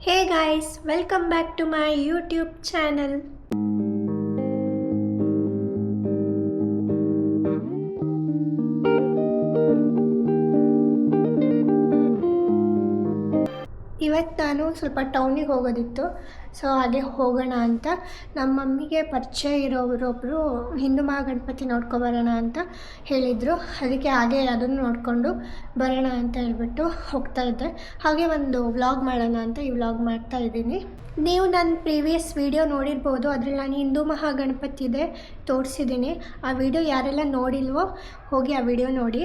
Hey guys, welcome back to my YouTube channel. ಇವತ್ತು ನಾನು ಸ್ವಲ್ಪ ಟೌನಿಗೆ ಹೋಗೋದಿತ್ತು. ಸೊ ಹಾಗೆ ಹೋಗೋಣ ಅಂತ ನಮ್ಮ ಮಮ್ಮಿಗೆ ಪರಿಚಯ ಇರೋರೊಬ್ಬರು ಹಿಂದೂ ಮಹಾಗಣಪತಿ ನೋಡ್ಕೊಬರೋಣ ಅಂತ ಹೇಳಿದರು. ಅದಕ್ಕೆ ಹಾಗೆ ಅದನ್ನು ನೋಡಿಕೊಂಡು ಬರೋಣ ಅಂತ ಹೇಳ್ಬಿಟ್ಟು ಹೋಗ್ತಾಯಿದ್ದೆ. ಹಾಗೆ ಒಂದು ವ್ಲಾಗ್ ಮಾಡೋಣ ಅಂತ ಈ ವ್ಲಾಗ್ ಮಾಡ್ತಾಯಿದ್ದೀನಿ. ನೀವು ನನ್ನ ಪ್ರೀವಿಯಸ್ ವೀಡಿಯೋ ನೋಡಿರ್ಬೋದು. ಅದರಲ್ಲಿ ನಾನು ಹಿಂದೂ ಮಹಾಗಣಪತಿದೆ ತೋರಿಸಿದ್ದೀನಿ. ಆ ವಿಡಿಯೋ ಯಾರೆಲ್ಲ ನೋಡಿಲ್ವೋ ಹೋಗಿ ಆ ವಿಡಿಯೋ ನೋಡಿ.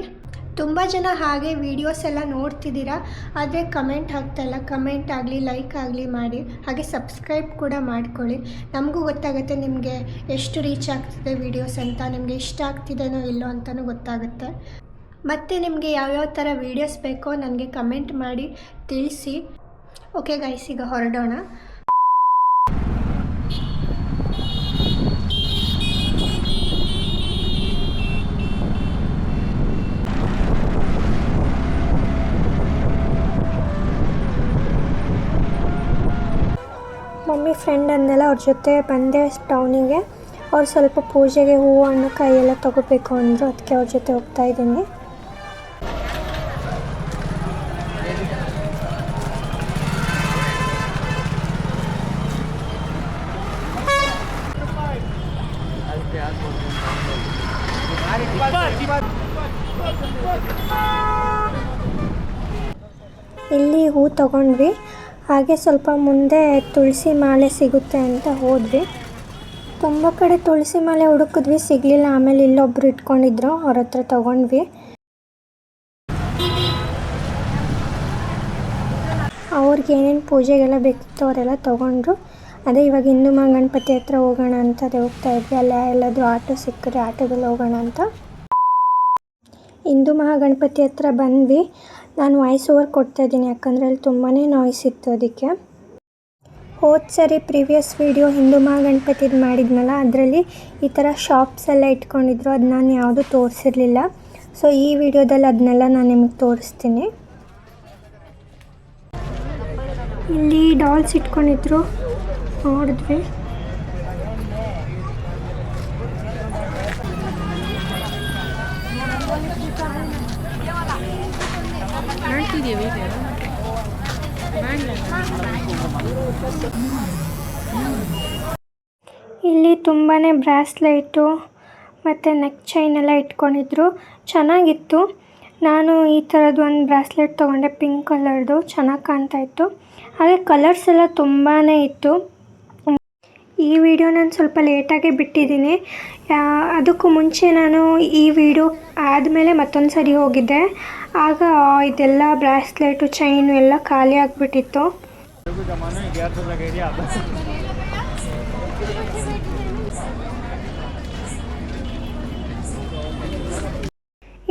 ತುಂಬ ಜನ ಹಾಗೆ ವೀಡಿಯೋಸ್ ಎಲ್ಲ ನೋಡ್ತಿದ್ದೀರಾ, ಆದರೆ ಕಮೆಂಟ್ ಆಗ್ತಾಯಿಲ್ಲ. ಕಮೆಂಟ್ ಆಗಲಿ ಲೈಕ್ ಆಗಲಿ ಮಾಡಿ, ಹಾಗೆ ಸಬ್ಸ್ಕ್ರೈಬ್ ಕೂಡ ಮಾಡ್ಕೊಳ್ಳಿ. ನಮಗೂ ಗೊತ್ತಾಗುತ್ತೆ ನಿಮಗೆ ಎಷ್ಟು ರೀಚ್ ಆಗ್ತಿದೆ ವೀಡಿಯೋಸ್ ಅಂತ, ನಿಮಗೆ ಇಷ್ಟ ಆಗ್ತಿದೆನೋ ಇಲ್ಲೋ ಅಂತಲೂ ಗೊತ್ತಾಗುತ್ತೆ. ಮತ್ತು ನಿಮಗೆ ಯಾವ್ಯಾವ ಥರ ವೀಡಿಯೋಸ್ ಬೇಕೋ ನನಗೆ ಕಮೆಂಟ್ ಮಾಡಿ ತಿಳಿಸಿ. ಓಕೆ ಗೈಸ್, ಈಗ ಹೊರಡೋಣ. ಮಮ್ಮಿ ಫ್ರೆಂಡ್ ಅಂದೆಲ್ಲ ಅವ್ರ ಜೊತೆ ಬಂದೆ ಟೌನಿಗೆ. ಅವ್ರು ಸ್ವಲ್ಪ ಪೂಜೆಗೆ ಹೂವು ಹಣ್ಣು ಕಾಯಿ ಎಲ್ಲ ತೊಗೋಬೇಕು ಅಂದರು, ಅದಕ್ಕೆ ಅವ್ರ ಜೊತೆ ಹೋಗ್ತಾ ಇದ್ದೀನಿ. ಇಲ್ಲಿ ಹೂ ತಗೊಂಡ್ವಿ. ಹಾಗೆ ಸ್ವಲ್ಪ ಮುಂದೆ ತುಳಸಿ ಮಾಲೆ ಸಿಗುತ್ತೆ ಅಂತ ಹೋದ್ವಿ. ತುಂಬ ಕಡೆ ತುಳಸಿ ಮಾಲೆ ಹುಡುಕಿದ್ವಿ, ಸಿಗಲಿಲ್ಲ. ಆಮೇಲೆ ಇಲ್ಲೊಬ್ರು ಇಟ್ಕೊಂಡಿದ್ರು, ಅವ್ರ ಹತ್ರ ತೊಗೊಂಡ್ವಿ. ಅವ್ರಿಗೆ ಏನೇನು ಪೂಜೆಗೆಲ್ಲ ಬೇಕಿತ್ತು ಅವರೆಲ್ಲ ತೊಗೊಂಡ್ರು. ಅದೇ ಇವಾಗ ಹಿಂದೂ ಮಹಾಗಣಪತಿ ಹತ್ರ ಹೋಗೋಣ ಅಂತ ಅದೇ ಹೋಗ್ತಾ ಇದ್ವಿ. ಅಲ್ಲ ಎಲ್ಲಾದರೂ ಆಟೋ ಸಿಕ್ಕರೆ ಆಟೋದಲ್ಲಿ ಹೋಗೋಣ ಅಂತ. ಹಿಂದೂ ಮಹಾಗಣಪತಿ ಹತ್ರ ಬಂದ್ವಿ. ನಾನು ವಾಯ್ಸ್ ಓವರ್ ಕೊಡ್ತಾಯಿದ್ದೀನಿ, ಯಾಕಂದರೆ ಅಲ್ಲಿ ತುಂಬಾ ನಾಯ್ಸ್ ಇತ್ತು. ಅದಕ್ಕೆ ಹೋದ ಸರಿ ಪ್ರೀವಿಯಸ್ ವೀಡಿಯೋ ಹಿಂದೂ ಮಹಾಗಣಪತಿದು ಮಾಡಿದ್ನಲ್ಲ, ಅದರಲ್ಲಿ ಈ ಥರ ಶಾಪ್ಸ್ ಎಲ್ಲ ಇಟ್ಕೊಂಡಿದ್ರು. ಅದು ನಾನು ಯಾವುದೂ ತೋರಿಸಿರಲಿಲ್ಲ. ಸೊ ಈ ವಿಡಿಯೋದಲ್ಲಿ ಅದನ್ನೆಲ್ಲ ನಾನು ನಿಮಗೆ ತೋರಿಸ್ತೀನಿ. ಇಲ್ಲಿ ಡಾಲ್ಸ್ ಇಟ್ಕೊಂಡಿದ್ರು, ನೋಡಿದ್ವಿ. ಇಲ್ಲಿ ತುಂಬಾ ಬ್ರಾಸ್ಲೈಟು ಮತ್ತು ನೆಕ್ ಚೈನ್ ಎಲ್ಲ ಇಟ್ಕೊಂಡಿದ್ರು, ಚೆನ್ನಾಗಿತ್ತು. ನಾನು ಈ ಥರದ್ದು ಒಂದು ಬ್ರಾಸ್ಲೆಟ್ ತೊಗೊಂಡೆ, ಪಿಂಕ್ ಕಲರ್ದು, ಚೆನ್ನಾಗಿ ಕಾಣ್ತಾಯಿತ್ತು. ಹಾಗೆ ಕಲರ್ಸ್ ಎಲ್ಲ ತುಂಬಾ ಇತ್ತು. ಈ ವಿಡಿಯೋ ನಾನು ಸ್ವಲ್ಪ ಲೇಟಾಗೆ ಬಿಟ್ಟಿದ್ದೀನಿ. ಅದಕ್ಕೂ ಮುಂಚೆ ನಾನು ಈ ವಿಡಿಯೋ ಆದಮೇಲೆ ಮತ್ತೊಂದು ಸರಿ ಹೋಗಿದ್ದೆ. ಆಗ ಇದೆಲ್ಲ ಬ್ರಾಸ್ಲೆಟು ಚೈನು ಎಲ್ಲ ಖಾಲಿ ಆಗಿಬಿಟ್ಟಿತ್ತು.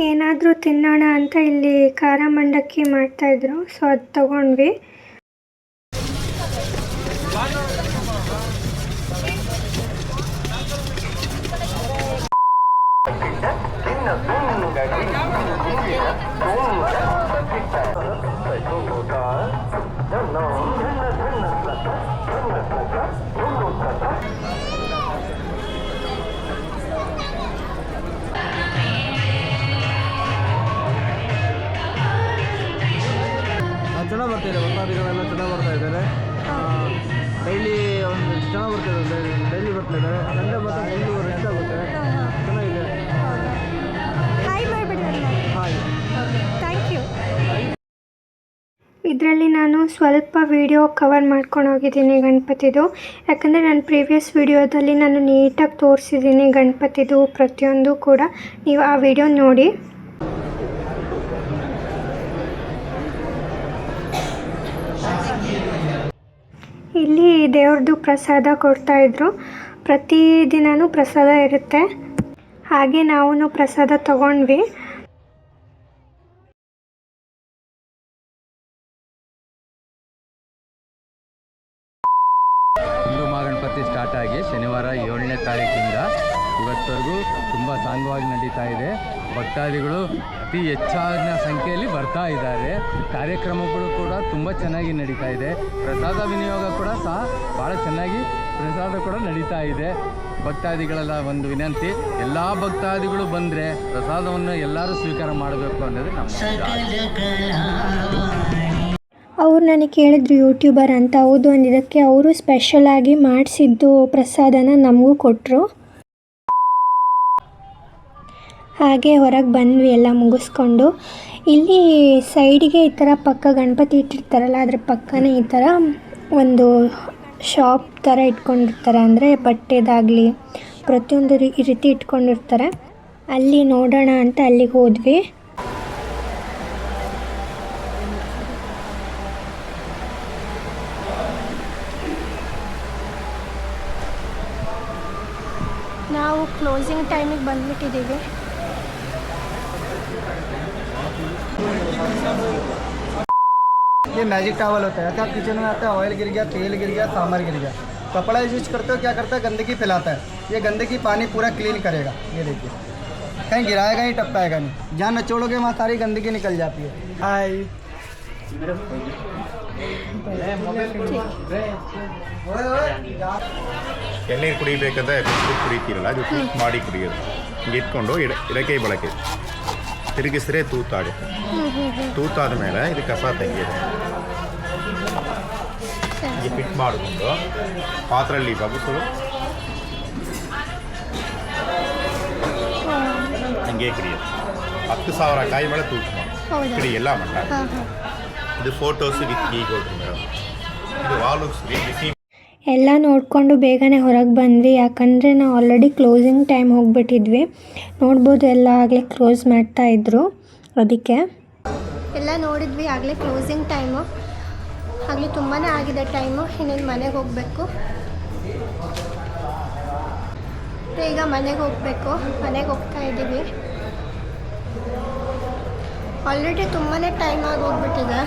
ಏನಾದರೂ ತಿನ್ನೋಣ ಅಂತ ಇಲ್ಲಿ ಖಾರ ಮಂಡಕ್ಕಿ ಮಾಡ್ತಾಯಿದ್ರು. ಸೊ ಅದು ತಗೊಂಡ್ವಿ. ಚೆನ್ನಾಗಿ ಬರ್ತಾಯಿದೆ, ಭಕ್ತಾದಿಗಳೆಲ್ಲ ಚೆನ್ನಾಗಿ ಬರ್ತಾ ಇದ್ದಾರೆ. ಡೈಲಿ ಒಂದು ಚೆನ್ನಾಗಿ ಬರ್ತಾಯಿದೆ, ಡೈಲಿ ಬರ್ತಾ ಇದ್ದಾರೆ. ಸಂಡೆ ಮತ್ತು ಫುಲ್ಲು ರೆಸ್ಟ್ ಆಗುತ್ತೆ, ಚೆನ್ನಾಗಿದೆ. ಹಾಯ್ ಮಾಡಿಬಿಡಿ. Hi, thank you. ಇದರಲ್ಲಿ ನಾನು ಸ್ವಲ್ಪ ವಿಡಿಯೋ ಕವರ್ ಮಾಡ್ಕೊಂಡು ಹೋಗಿದ್ದೀನಿ ಗಣಪತಿದು. ಯಾಕಂದರೆ ನಾನು ಪ್ರೀವಿಯಸ್ ವಿಡಿಯೋದಲ್ಲಿ ನಾನು ನೀಟಾಗಿ ತೋರಿಸಿದ್ದೀನಿ ಗಣಪತಿದು ಪ್ರತಿಯೊಂದು ಕೂಡ. ನೀವು ಆ ವಿಡಿಯೋ ನೋಡಿ. ಇಲ್ಲಿ ದೇವ್ರದ್ದು ಪ್ರಸಾದ ಕೊಡ್ತಾಯಿದ್ರು. ಪ್ರತಿದಿನವೂ ಪ್ರಸಾದ ಇರುತ್ತೆ. ಹಾಗೆ ನಾವು ಪ್ರಸಾದ ತಗೊಂಡ್ವಿ. ಹಿಂದೂ ಮಹಾಗಣಪತಿ ಸ್ಟಾರ್ಟ್ ಆಗಿ ಶನಿವಾರ 7ನೇ ತಾರೀಕಿಂದ ಇವತ್ತರೆಗೂ ತುಂಬ ಸಾಂಗವಾಗಿ ನಡೀತಾ ಇದೆ. ಭಕ್ತಾದಿಗಳು ಅತಿ ಹೆಚ್ಚಿನ ಸಂಖ್ಯೆಯಲ್ಲಿ ಬರ್ತಾ ಇದ್ದಾರೆ. ಕಾರ್ಯಕ್ರಮಗಳು ಕೂಡ ತುಂಬ ಚೆನ್ನಾಗಿ ನಡೀತಾ ಇದೆ. ಪ್ರಸಾದ ವಿನಿಯೋಗ ಕೂಡ ಸಹ ಭಾಳ ಚೆನ್ನಾಗಿ ಪ್ರಸಾದ ಕೂಡ ನಡೀತಾ ಇದೆ. ಭಕ್ತಾದಿಗಳೆಲ್ಲ ಒಂದು ವಿನಂತಿ, ಎಲ್ಲ ಭಕ್ತಾದಿಗಳು ಬಂದರೆ ಪ್ರಸಾದವನ್ನು ಎಲ್ಲರೂ ಸ್ವೀಕಾರ ಮಾಡಬೇಕು ಅನ್ನೋದು ನಮ್ಮ ಅವ್ರು ನನಗೆ ಕೇಳಿದ್ರು ಯೂಟ್ಯೂಬರ್ ಅಂತ. ಹೌದು ಅಂದಿದ್ದಕ್ಕೆ ಅವರು ಸ್ಪೆಷಲಾಗಿ ಮಾಡಿಸಿದ್ದು ಪ್ರಸಾದನ ನಮಗೂ ಕೊಟ್ಟರು. ಹಾಗೆ ಹೊರಗೆ ಬಂದ್ವಿ ಎಲ್ಲ ಮುಗಿಸ್ಕೊಂಡು. ಇಲ್ಲಿ ಸೈಡಿಗೆ ಈ ಥರ ಪಕ್ಕ ಗಣಪತಿ ಇಟ್ಟಿರ್ತಾರಲ್ಲ, ಅದ್ರ ಪಕ್ಕನೇ ಈ ಥರ ಒಂದು ಶಾಪ್ ಥರ ಇಟ್ಕೊಂಡಿರ್ತಾರೆ. ಅಂದರೆ ಬಟ್ಟೆದಾಗಲಿ ಪ್ರತಿಯೊಂದು ಈ ರೀತಿ ಇಟ್ಕೊಂಡಿರ್ತಾರೆ. ಅಲ್ಲಿ ನೋಡೋಣ ಅಂತ ಅಲ್ಲಿಗೆ ಹೋದ್ವಿ. ನಾವು ಕ್ಲೋಸಿಂಗ್ ಟೈಮಿಗೆ ಬಂದುಬಿಟ್ಟಿದ್ದೀವಿ. ये मैजिक टॉवल होता है। ऐसा आप किचन में आते हैं, ऑयल गिर गया, तेल गिर गया, सांभर गिर गया, कपड़ा यूज करते हो, क्या करता है गंदगी फैलाता है। ये गंदगी पानी पूरा क्लीन करेगा। ये देखिए, कहीं गिराएगा नहीं, टपकाएगा नहीं। जहाँ नचोड़ोगे वहाँ सारी गंदगी निकल जाती है। हाय ಎಳ್ನೀರು ಕುಡಿಬೇಕಂದ್ರೆ ಫಸ್ಟ್ ಕುಡಿತೀರಲ್ಲ, ಅದು ಕುಕ್ ಮಾಡಿ ಕುಡಿಯೋದು. ಹಿಂಗೆ ಇಟ್ಕೊಂಡು ಎಡಕೈ ಬಳಕೆ ತಿರುಗಿಸಿದ್ರೆ ತೂತಾಗುತ್ತೆ. ತೂತಾದ ಮೇಲೆ ಇದು ಕಸ ತೆಗೆಯೋದು. ಹೀಗೆ ಫಿಟ್ ಮಾಡಿಕೊಂಡು ಪಾತ್ರೆಯಲ್ಲಿ ಬಗ್ಗಿಸು, ಹಂಗೆ ಕುಡಿಯೋದು. 10,000 ಕಾಯಿ ಮೇಲೆ ತೂತು ಮಾಡಿ ಕುಡಿ ಎಲ್ಲ ಮಟ್ಟ. ಇದು ಫೋಟೋಸ್ ವಿತ್ ಕೀಗೋಲ್ಡ್ ಮೇಡಮ್. ಇದು ವಾಲು ಬಿಸಿ. ಎಲ್ಲ ನೋಡಿಕೊಂಡು ಬೇಗನೆ ಹೊರಗೆ ಬಂದ್ವಿ. ಯಾಕಂದರೆ ನಾವು ಆಲ್ರೆಡಿ ಕ್ಲೋಸಿಂಗ್ ಟೈಮ್ ಹೋಗ್ಬಿಟ್ಟಿದ್ವಿ. ನೋಡ್ಬೋದು ಎಲ್ಲ ಆಗಲೇ ಕ್ಲೋಸ್ ಮಾಡ್ತಾಯಿದ್ರು. ಅದಕ್ಕೆ ಎಲ್ಲ ನೋಡಿದ್ವಿ. ಆಗಲೇ ಕ್ಲೋಸಿಂಗ್ ಟೈಮು, ಆಗಲೇ ತುಂಬಾ ಆಗಿದೆ ಟೈಮು. ಇನ್ನೇನು ಮನೆಗೆ ಹೋಗಬೇಕು. ಈಗ ಮನೆಗೆ ಹೋಗಬೇಕು. ಮನೆಗೆ ಹೋಗ್ತಾ ಇದ್ದೀವಿ. ಆಲ್ರೆಡಿ ತುಂಬಾ ಟೈಮ್ ಆಗಿ ಹೋಗ್ಬಿಟ್ಟಿದೆ.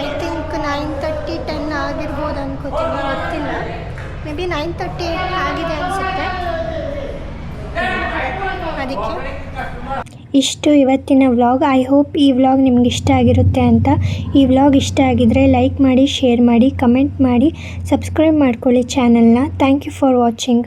ಐ ಥಿಂಕ್ 9:30 10 ಆಗಿರ್ಬೋದು ಅನ್ಕೋತೀನಿ, ಗೊತ್ತಿಲ್ಲ. ಮೇ ಬಿ 9:30 ಆಗಿದೆ ಅನಿಸುತ್ತೆ. ಅದಕ್ಕೆ ಇಷ್ಟು ಇವತ್ತಿನ ವ್ಲಾಗ್. ಐ ಹೋಪ್ ಈ ವ್ಲಾಗ್ ನಿಮ್ಗೆ ಇಷ್ಟ ಆಗಿರುತ್ತೆ ಅಂತ. ಈ ವ್ಲಾಗ್ ಇಷ್ಟ ಆಗಿದರೆ ಲೈಕ್ ಮಾಡಿ, ಶೇರ್ ಮಾಡಿ, ಕಮೆಂಟ್ ಮಾಡಿ, ಸಬ್ಸ್ಕ್ರೈಬ್ ಮಾಡ್ಕೊಳ್ಳಿ ಚಾನಲ್ನ. Thank you for watching.